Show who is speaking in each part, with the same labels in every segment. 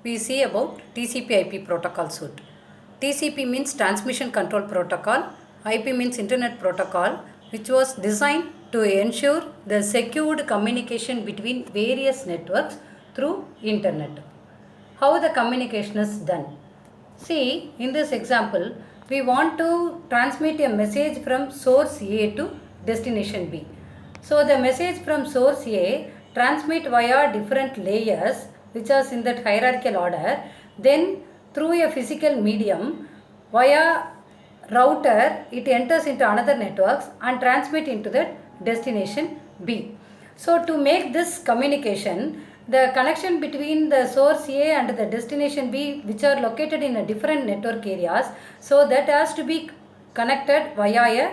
Speaker 1: we see about TCP/IP protocol suite. TCP means Transmission Control Protocol, IP means Internet Protocol, which was designed to ensure the secured communication between various networks through Internet. How the communication is done? See, in this example, we want to transmit a message from source A to destination B. So, the message from source A transmit via different layers which are in that hierarchical order, then through a physical medium via router it enters into another networks and transmit into the destination B. So, to make this communication, the connection between the source A and the destination B, which are located in a different network areas, so that has to be connected via a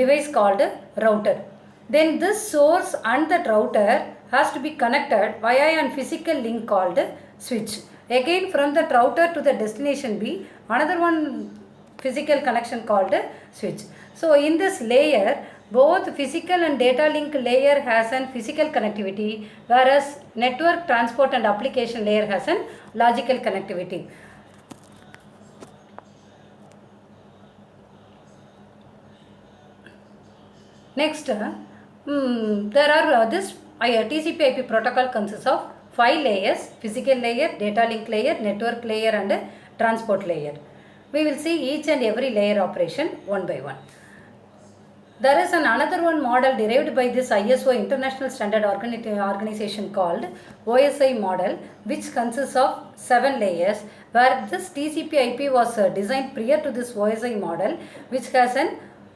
Speaker 1: device called router. Then this source and that router has to be connected via a physical link called switch. Again, from the router to the destination B, another one physical connection called switch. So in this layer, both physical and data link layer has an physical connectivity, whereas network transport and application layer has an logical connectivity. Next, there are this TCP/IP protocol consists of 5 layers: physical layer, data link layer, network layer and transport layer. We will see each and every layer operation one by one. There is another one model derived by this ISO International Standard Organization called OSI model, which consists of 7 layers, where this TCP/IP was designed prior to this OSI model, which has an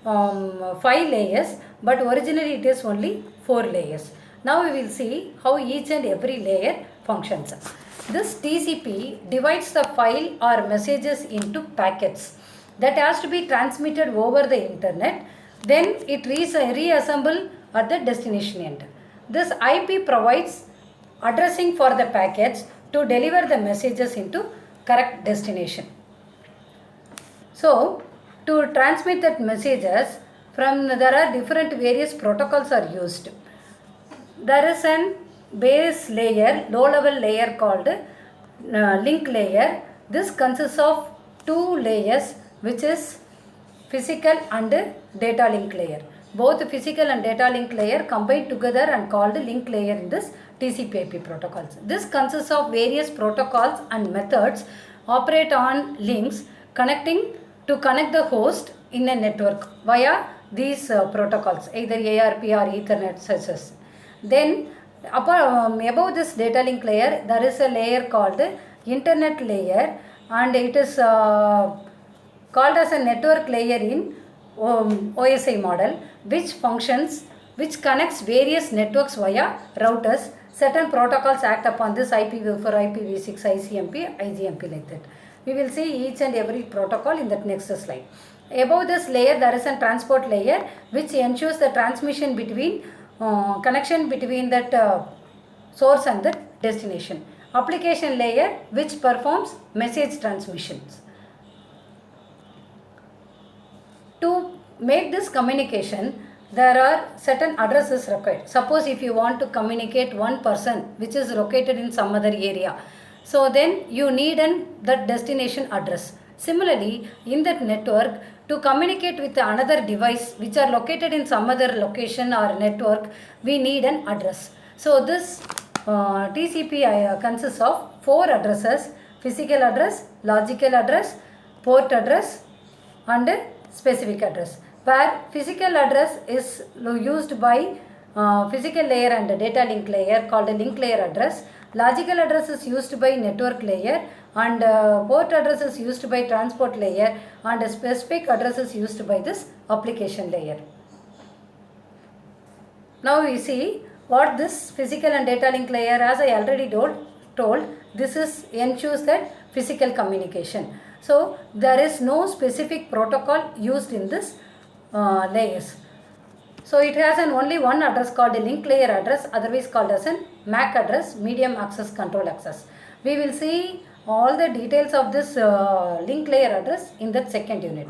Speaker 1: 5 layers, but originally it is only 4 layers. Now we will see how each and every layer functions. This TCP divides the file or messages into packets that has to be transmitted over the internet. Then it reassemble at the destination end. This IP provides addressing for the packets to deliver the messages into correct destination. So, to transmit that messages there are different various protocols are used. There is an base layer, low level layer called link layer. This consists of 2 layers, which is physical and data link layer. Both physical and data link layer combined together and called link layer in this TCP/IP protocols. This consists of various protocols and methods operate on links to connect the host in a network via these protocols, either ARP or Ethernet such as. Then above this data link layer, there is a layer called internet layer, and it is called as a network layer in OSI model, which connects various networks via routers. Certain protocols act upon this: IPv4, IPv6, ICMP, IGMP, like that. We will see each and every protocol in that next slide. Above this layer, there is a transport layer which ensures the transmission between connection between that source and the destination. Application layer which performs message transmissions. To make this communication, there are certain addresses required. Suppose if you want to communicate one person which is located in some other area, so then you need that destination address. Similarly, in that network, to communicate with another device which are located in some other location or network, we need an address. So this TCP consists of 4 addresses: physical address, logical address, port address and specific address. Where physical address is used by physical layer and data link layer called a link layer address. Logical address is used by network layer, and port address is used by transport layer, and specific address is used by this application layer. Now we see what this physical and data link layer, as I already told, this ensures that physical communication. So there is no specific protocol used in this layers. So it has only one address called a link layer address, otherwise called as an MAC address, medium access control access. We will see all the details of this link layer address in that second unit.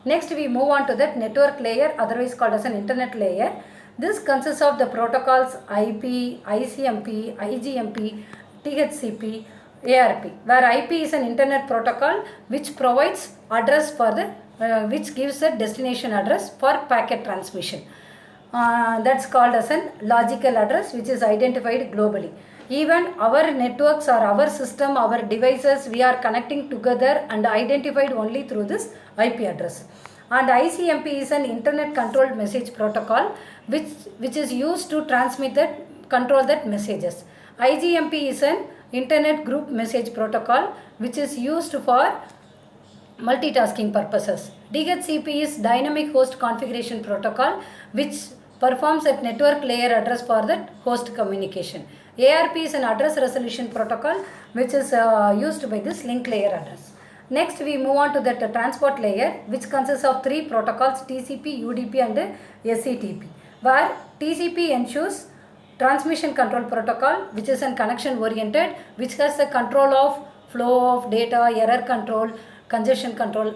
Speaker 1: Next we move on to that network layer, otherwise called as an internet layer. This consists of the protocols IP, ICMP, IGMP, THCP, ARP, where IP is an internet protocol which provides address for the which gives a destination address for packet transmission. That's called as a logical address which is identified globally. Even our networks or our system, our devices, we are connecting together and identified only through this IP address. And ICMP is an internet controlled message protocol which is used to transmit that control that messages. IGMP is an internet group message protocol which is used for multitasking purposes. DHCP is dynamic host configuration protocol which performs at network layer address for that host communication. ARP is an address resolution protocol which is used by this link layer address. Next we move on to the transport layer which consists of three protocols, TCP, UDP and SCTP, where TCP ensures transmission control protocol which is an connection oriented, which has the control of flow of data, error control, congestion control,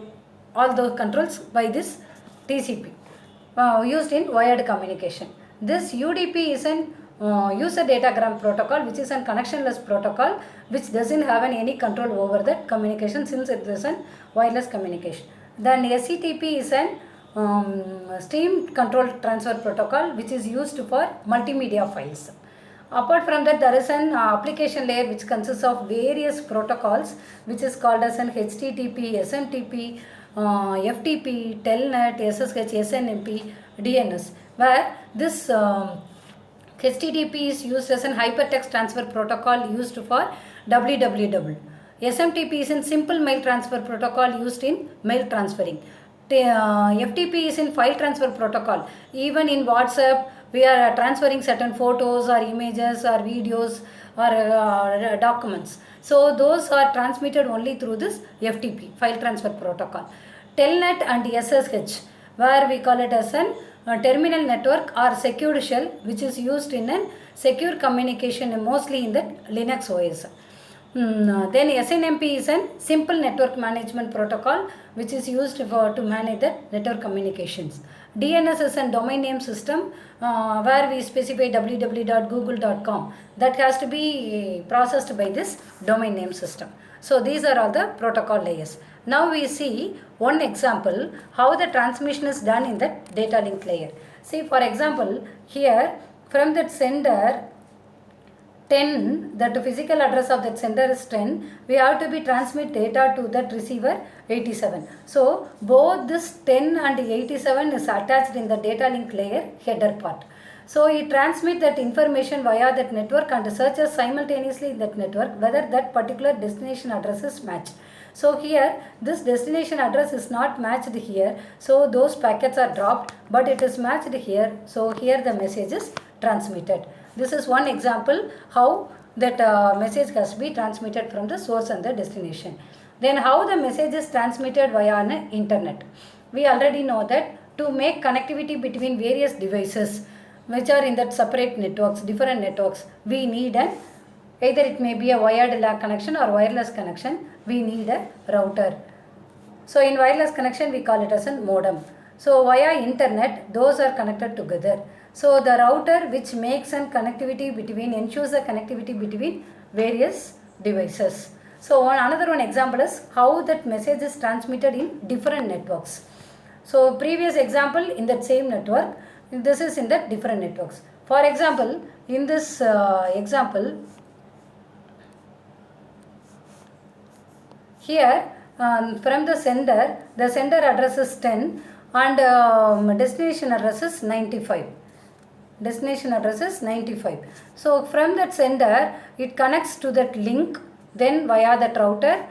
Speaker 1: all those controls by this TCP used in wired communication. This UDP is an user datagram protocol which is a connectionless protocol which doesn't have any control over that communication since it is a wireless communication. Then SCTP is an stream control transfer protocol which is used for multimedia files. Apart from that, there is an application layer which consists of various protocols which is called as an HTTP, SMTP, FTP, Telnet, SSH, SNMP, DNS, where this HTTP is used as an hypertext transfer protocol used for www. SMTP is in simple mail transfer protocol used in mail transferring. FTP is in file transfer protocol. Even in WhatsApp, we are transferring certain photos or images or videos or documents. So those are transmitted only through this FTP, file transfer protocol. Telnet and SSH, where we call it as an terminal network or secured shell, which is used in a secure communication mostly in the Linux OS. Then SNMP is a simple network management protocol which is used to manage the network communications. DNS is a domain name system where we specify www.google.com. That has to be processed by this domain name system. So these are all the protocol layers. Now we see one example how the transmission is done in the data link layer. See, for example, here from that sender 10, that the physical address of that sender is 10, we have to be transmit data to that receiver 87. So both this 10 and 87 is attached in the data link layer header part. So it transmits that information via that network and searches simultaneously in that network whether that particular destination address is matched. So here this destination address is not matched here, so those packets are dropped, but it is matched here, so here the message is transmitted. This is one example how that message has to be transmitted from the source and the destination. Then how the message is transmitted via an internet. We already know that to make connectivity between various devices which are in that separate networks, different networks, we need an either it may be a wired LAN connection or wireless connection, we need a router. So in wireless connection we call it as a modem. So via internet those are connected together. So the router which makes an connectivity between, ensures the connectivity between various devices. So another one example is how that message is transmitted in different networks. So previous example in that same network, this is in the different networks. For example, in this example, here from the sender address is 10 and destination address is 95. Destination address is 95. So from that sender, it connects to that link, then via that router.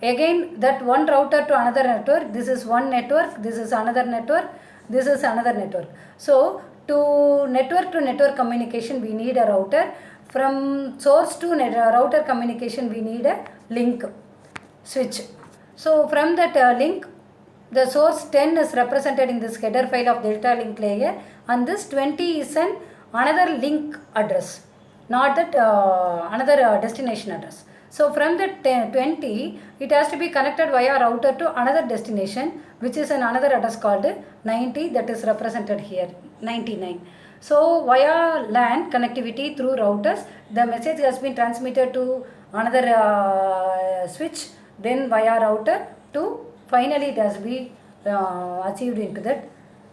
Speaker 1: Again, that one router to another network. This is one network, this is another network, this is another network. So to network communication, we need a router. From source to router communication, we need a link switch. So from that link, the source 10 is represented in this header file of data link layer, and this 20 is an another link address, not that another destination address. So from that 20, it has to be connected via router to another destination, which is another address called 90, that is represented here, 99. So via LAN connectivity through routers, the message has been transmitted to another switch, then via router to finally it has been achieved into that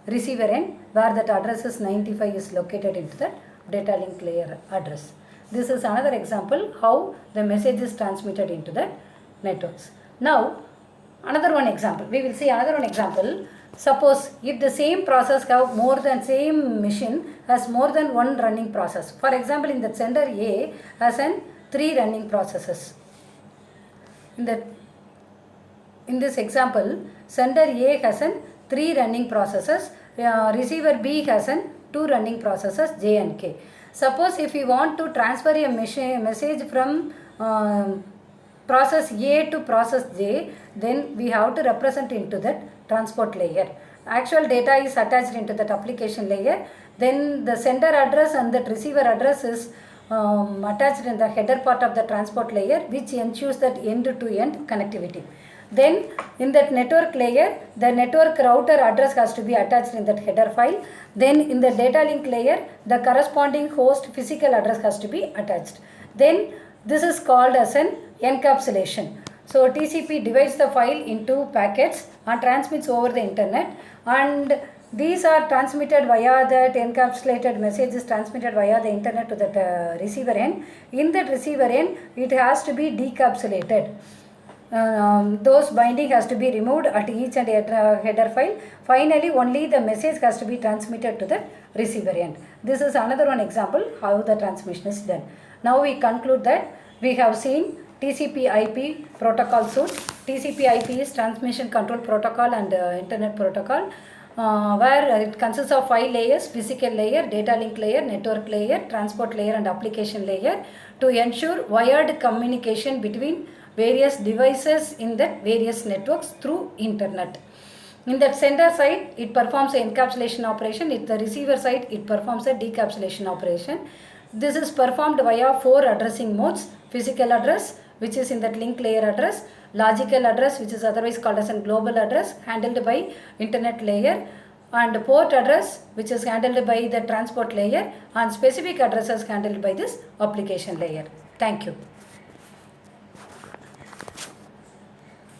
Speaker 1: receiver end where that address is 95 is located into that data link layer address. This is another example how the message is transmitted into the networks. Now another one example, we will see another one example. Suppose if the same process have more than same machine has more than one running process. For example, in the sender A has an 3 running processes. In this example, sender A has an 3 running processes, receiver B has an 2 running processes J and K. Suppose if we want to transfer a message from process A to process J, then we have to represent into that transport layer. Actual data is attached into that application layer. Then the sender address and that receiver address is attached in the header part of the transport layer, which ensures that end-to-end connectivity. Then in that network layer, the network router address has to be attached in that header file. Then in the data link layer, the corresponding host physical address has to be attached. Then this is called as an encapsulation. So TCP divides the file into packets and transmits over the internet, and these are transmitted via that encapsulated message is transmitted via the internet to the receiver end. In that receiver end, it has to be decapsulated. Those binding has to be removed at each and header file. Finally, only the message has to be transmitted to the receiver end. This is another one example how the transmission is done. Now we conclude that we have seen TCP/IP protocol suite. TCP/IP is transmission control protocol and internet protocol, where it consists of 5 layers: physical layer, data link layer, network layer, transport layer and application layer, to ensure wired communication between various devices in the various networks through internet. In the sender side, it performs an encapsulation operation. In the receiver side, it performs a decapsulation operation. This is performed via 4 addressing modes: physical address, which is in that link layer address; logical address, which is otherwise called as a global address, handled by internet layer; and port address, which is handled by the transport layer; and specific addresses handled by this application layer. Thank you.